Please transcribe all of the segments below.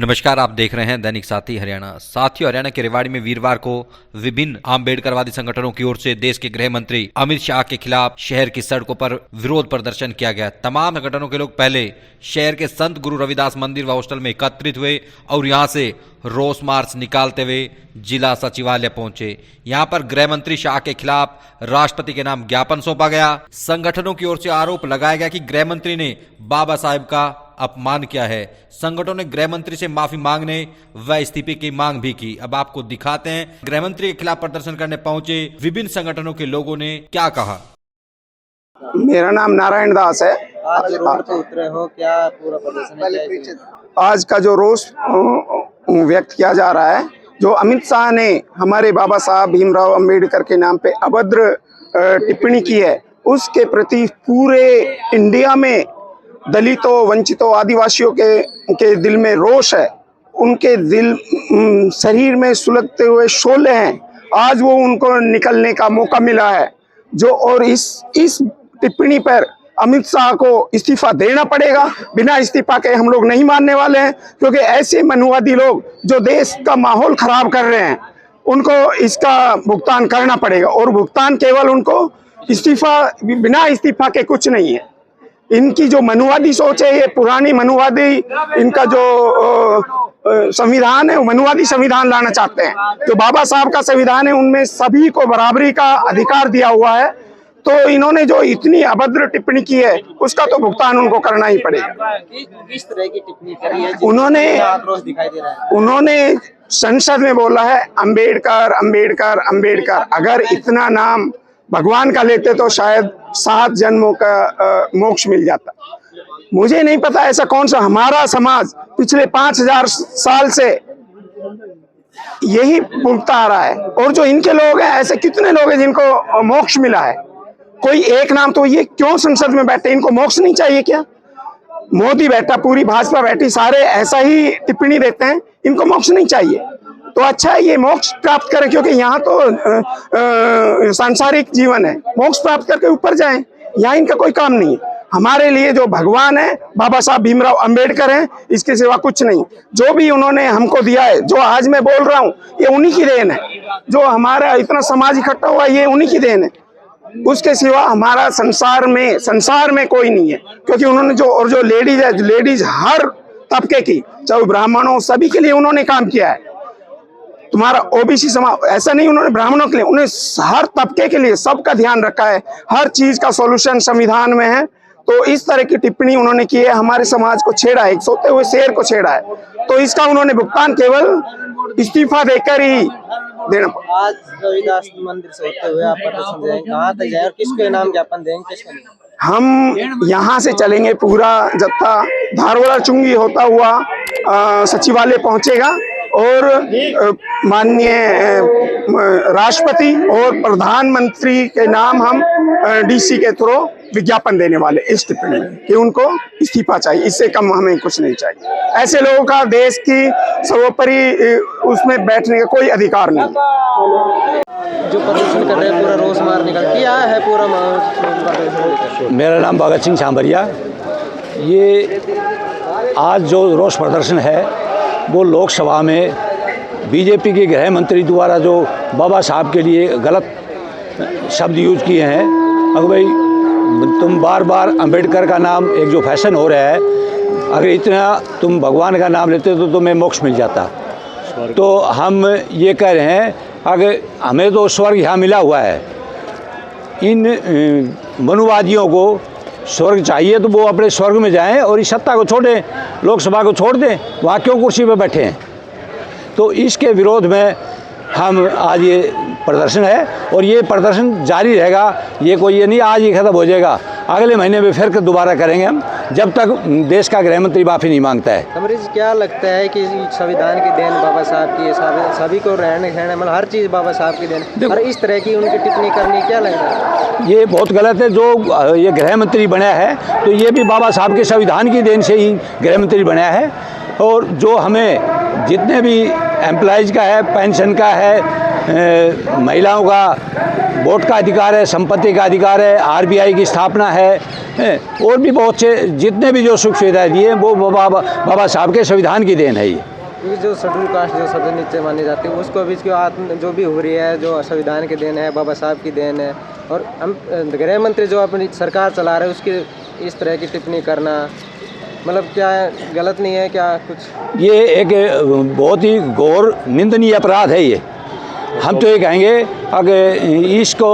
नमस्कार, आप देख रहे हैं दैनिक साथी हरियाणा। साथियों, हरियाणा के रेवाड़ी में वीरवार को विभिन्न आम्बेडकरवादी संगठनों की ओर से देश के गृह मंत्री अमित शाह के खिलाफ शहर की सड़कों पर विरोध प्रदर्शन किया गया। तमाम संगठनों के लोग पहले शहर के संत गुरु रविदास मंदिर व हॉस्टल में एकत्रित हुए और यहां से रोष मार्च निकालते हुए जिला सचिवालय पहुंचे। यहां पर गृह मंत्री शाह के खिलाफ राष्ट्रपति के नाम ज्ञापन सौंपा गया। संगठनों की ओर से आरोप लगाया गया कि गृह मंत्री ने बाबा साहेब का अपमान किया है। संगठनों ने गृह मंत्री से माफी मांगने व इस्तीफे की मांग भी की। अब आपको दिखाते हैं गृह मंत्री के खिलाफ प्रदर्शन करने पहुंचे विभिन्न संगठनों के लोगों ने क्या कहा। मेरा नाम नारायण दास है। आज रोड पे उतरे हो, क्या पूरा प्रदर्शन है? आज का जो रोष व्यक्त किया जा रहा है, जो अमित शाह ने हमारे बाबा साहब भीमराव अंबेडकर के नाम पे अभद्र टिप्पणी की है, उसके प्रति पूरे इंडिया में दलितों, वंचितों, आदिवासियों के दिल में रोष है। उनके दिल शरीर में सुलगते हुए शोले हैं। आज वो उनको निकलने का मौका मिला है जो, और इस टिप्पणी पर अमित शाह को इस्तीफा देना पड़ेगा। बिना इस्तीफा के हम लोग नहीं मानने वाले हैं, क्योंकि ऐसे मनुवादी लोग जो देश का माहौल खराब कर रहे हैं, उनको इसका भुगतान करना पड़ेगा। और भुगतान केवल उनको बिना इस्तीफा के कुछ नहीं है। इनकी जो मनुवादी सोच है, ये पुरानी मनुवादी, इनका जो संविधान है वो मनुवादी संविधान लाना चाहते हैं। जो बाबा साहब का संविधान है उनमें सभी को बराबरी का अधिकार दिया हुआ है। तो इन्होंने जो इतनी अभद्र टिप्पणी की है, उसका तो भुगतान उनको करना ही पड़ेगा। किस तरह की टिप्पणी करी है? उन्होंने संसद में बोला है अंबेडकर अंबेडकर अंबेडकर। अगर इतना नाम भगवान का लेते तो शायद 7 जन्मों का मोक्ष मिल जाता। मुझे नहीं पता ऐसा कौन सा हमारा समाज पिछले 5000 साल से यही भुगता आ रहा है। और जो इनके लोग हैं, ऐसे कितने लोग हैं जिनको मोक्ष मिला है? कोई एक नाम तो ये क्यों संसद में बैठे? इनको मोक्ष नहीं चाहिए क्या? मोदी बैठा, पूरी भाजपा बैठी, सारे ऐसा ही टिप्पणी देते हैं, इनको मोक्ष नहीं चाहिए। तो अच्छा है ये मोक्ष प्राप्त करें, क्योंकि यहाँ तो सांसारिक जीवन है। मोक्ष प्राप्त करके ऊपर जाएं, यहाँ इनका कोई काम नहीं है। हमारे लिए जो भगवान है बाबा साहब भीमराव अंबेडकर हैं, इसके सिवा कुछ नहीं। जो भी उन्होंने हमको दिया है, जो आज मैं बोल रहा हूँ, ये उन्हीं की देन है। जो हमारा इतना समाज इकट्ठा हुआ, ये उन्हीं की देन है। उसके सिवा हमारा संसार में कोई नहीं है। क्योंकि उन्होंने जो लेडीज है, लेडीज हर तबके की, चाहे ब्राह्मणों, सभी के लिए उन्होंने काम किया है। तुम्हारा ओबीसी समाज, ऐसा नहीं उन्होंने ब्राह्मणों के लिए, उन्हें हर तबके के लिए सबका ध्यान रखा है। हर चीज का सॉल्यूशन संविधान में है। तो इस तरह की टिप्पणी उन्होंने की है, हमारे समाज को छेड़ा है, एक सोते हुए शेर को छेड़ा है। तो इसका उन्होंने भुगतान केवल इस्तीफा देकर ही देना। आज रविदास मंदिर से होते हुए आप प्रदर्शन देंगे, कहाँ तक जाए और किसको इनाम ज्ञापन देंगे, किसको नहीं? हम यहाँ से चलेंगे, पूरा जत्था धारवाड़ा चुंगी होता हुआ सचिवालय पहुंचेगा और माननीय राष्ट्रपति और प्रधानमंत्री के नाम हम डीसी के थ्रू विज्ञापन देने वाले इस टिप्पणी में कि उनको इस्तीफा चाहिए। इससे कम हमें कुछ नहीं चाहिए। ऐसे लोगों का देश की सर्वोपरि उसमें बैठने का कोई अधिकार नहीं। जो प्रदर्शन कर रहे हैं, पूरा रोष मार निकल क्या है पूरा माहौल? मेरा नाम भगत सिंह सांबरिया। ये आज जो रोष प्रदर्शन है वो लोकसभा में बीजेपी के गृह मंत्री द्वारा जो बाबा साहब के लिए गलत शब्द यूज किए हैं। अगर भाई तुम बार बार अंबेडकर का नाम, एक जो फैशन हो रहा है, अगर इतना तुम भगवान का नाम लेते तो तुम्हें मोक्ष मिल जाता। तो हम ये कह रहे हैं, अगर हमें तो स्वर्ग यहाँ मिला हुआ है, इन मनुवादियों को स्वर्ग चाहिए तो वो अपने स्वर्ग में जाएं और इस सत्ता को छोड़ें, लोकसभा को छोड़ दें। वहाँ क्यों कुर्सी पर बैठे हैं? तो इसके विरोध में हम आज ये प्रदर्शन है और ये प्रदर्शन जारी रहेगा। ये नहीं आज ही खत्म हो जाएगा, अगले महीने में फिर दोबारा करेंगे हम, जब तक देश का गृह मंत्री माफी नहीं मांगता है। कमरेज, क्या लगता है कि संविधान की देन बाबा साहब की, सभी को रहने खाने मतलब हर चीज़ बाबा साहब की देन, और इस तरह की उनकी टिप्पणी करनी क्या लग रहा है? ये बहुत गलत है। जो ये गृह मंत्री बना है तो ये भी बाबा साहब के संविधान की देन से ही गृह मंत्री बना है। और जो हमें जितने भी एम्प्लॉयज़ का है, पेंशन का है, महिलाओं का वोट का अधिकार है, संपत्ति का अधिकार है, आरबीआई की स्थापना है, और भी बहुत से जितने भी जो सुख सुविधाएं दी हैं वो बाबा साहब के संविधान की देन है। ये क्योंकि जो शेड्यूल कास्ट जो सबसे नीचे मानी जाती है उसको भी इसकी आत्म जो भी हो रही है जो संविधान की देन है, बाबा साहब की देन है। और हम गृह मंत्री जो अपनी सरकार चला रहे हैं उसकी इस तरह की टिप्पणी करना मतलब क्या गलत नहीं है क्या कुछ? ये एक बहुत ही घोर निंदनीय अपराध है ये। हम तो ये कहेंगे अगर इसको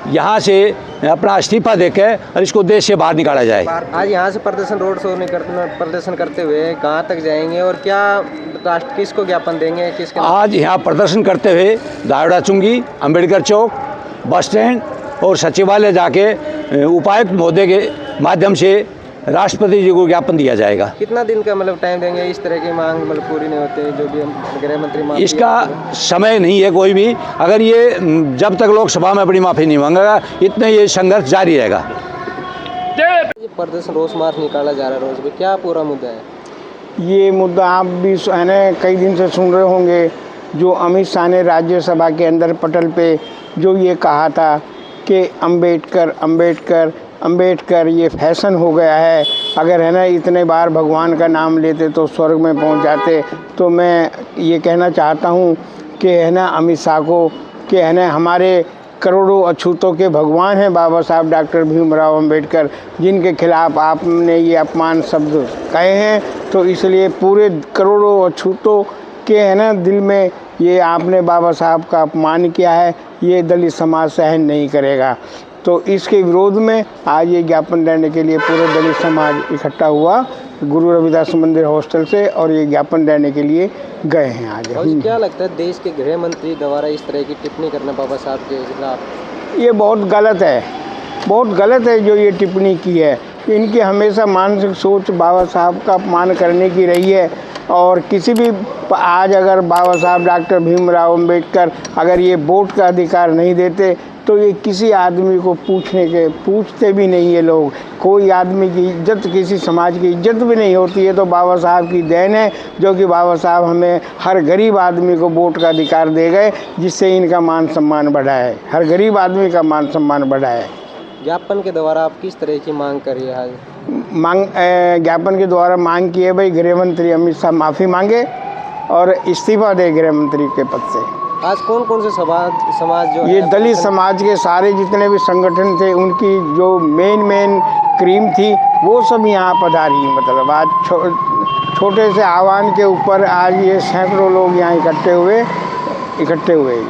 यहाँ से अपना इस्तीफा देकर और इसको देश से बाहर निकाला जाए। आज यहाँ से प्रदर्शन रोड शो प्रदर्शन करते हुए कहाँ तक जाएंगे और क्या राष्ट्र किसको ज्ञापन देंगे किसके? आज यहाँ प्रदर्शन करते हुए दावड़ा चुंगी, अंबेडकर चौक, बस स्टैंड और सचिवालय जाके उपायुक्त महोदय के माध्यम से राष्ट्रपति जी को ज्ञापन दिया जाएगा। कितना दिन का मतलब टाइम देंगे? इस तरह की मांग मतलब पूरी नहीं होती जो भी हम गृह मंत्री मांग इसका समय नहीं है कोई भी। अगर ये जब तक लोकसभा में अपनी माफ़ी नहीं मांगेगा इतने ये संघर्ष जारी रहेगा। ये प्रदर्शन रोष मार्च निकाला जा रहा है रोज में, क्या पूरा मुद्दा है? ये मुद्दा आप भी है ना कई दिन से सुन रहे होंगे। जो अमित शाह ने राज्यसभा के अंदर पटल पे जो ये कहा था कि अंबेडकर अंबेडकर अंबेडकर ये फैशन हो गया है, अगर है ना इतने बार भगवान का नाम लेते तो स्वर्ग में पहुंच जाते। तो मैं ये कहना चाहता हूं कि है ना अमित शाह को कि है ना हमारे करोड़ों अछूतों के भगवान हैं बाबा साहब डॉक्टर भीमराव अंबेडकर, जिनके खिलाफ आपने ये अपमान शब्द कहे हैं। तो इसलिए पूरे करोड़ों अछूतों के है ना दिल में ये आपने बाबा साहब का अपमान किया है, ये दलित समाज सहन नहीं करेगा। तो इसके विरोध में आज ये ज्ञापन देने के लिए पूरे दलित समाज इकट्ठा हुआ गुरु रविदास मंदिर हॉस्टल से और ये ज्ञापन देने के लिए गए हैं आज। और क्या लगता है देश के गृह मंत्री द्वारा इस तरह की टिप्पणी करना बाबा साहब के खिलाफ? ये बहुत गलत है, बहुत गलत है जो ये टिप्पणी की है। इनकी हमेशा मानसिक सोच बाबा साहब का अपमान करने की रही है। और किसी भी आज अगर बाबा साहब डॉक्टर भीमराव अंबेडकर अगर ये वोट का अधिकार नहीं देते तो ये किसी आदमी को पूछते भी नहीं ये लोग। कोई आदमी की इज्जत, किसी समाज की इज्जत भी नहीं होती है। तो बाबा साहब की देन है जो कि बाबा साहब हमें हर गरीब आदमी को वोट का अधिकार दे गए, जिससे इनका मान सम्मान बढ़ा है, हर गरीब आदमी का मान सम्मान बढ़ा है। ज्ञापन के द्वारा आप किस तरह की मांग कर रही है? ज्ञापन के द्वारा मांग की है भाई गृह मंत्री अमित शाह माफ़ी मांगे और इस्तीफा दे गृह मंत्री के पद से। आज कौन कौन से समाज जो ये दलित समाज के सारे जितने भी संगठन थे उनकी जो मेन क्रीम थी वो सब यहाँ पधारी। मतलब आज छोटे से आह्वान के ऊपर आज ये सैकड़ों लोग यहाँ इकट्ठे हुए।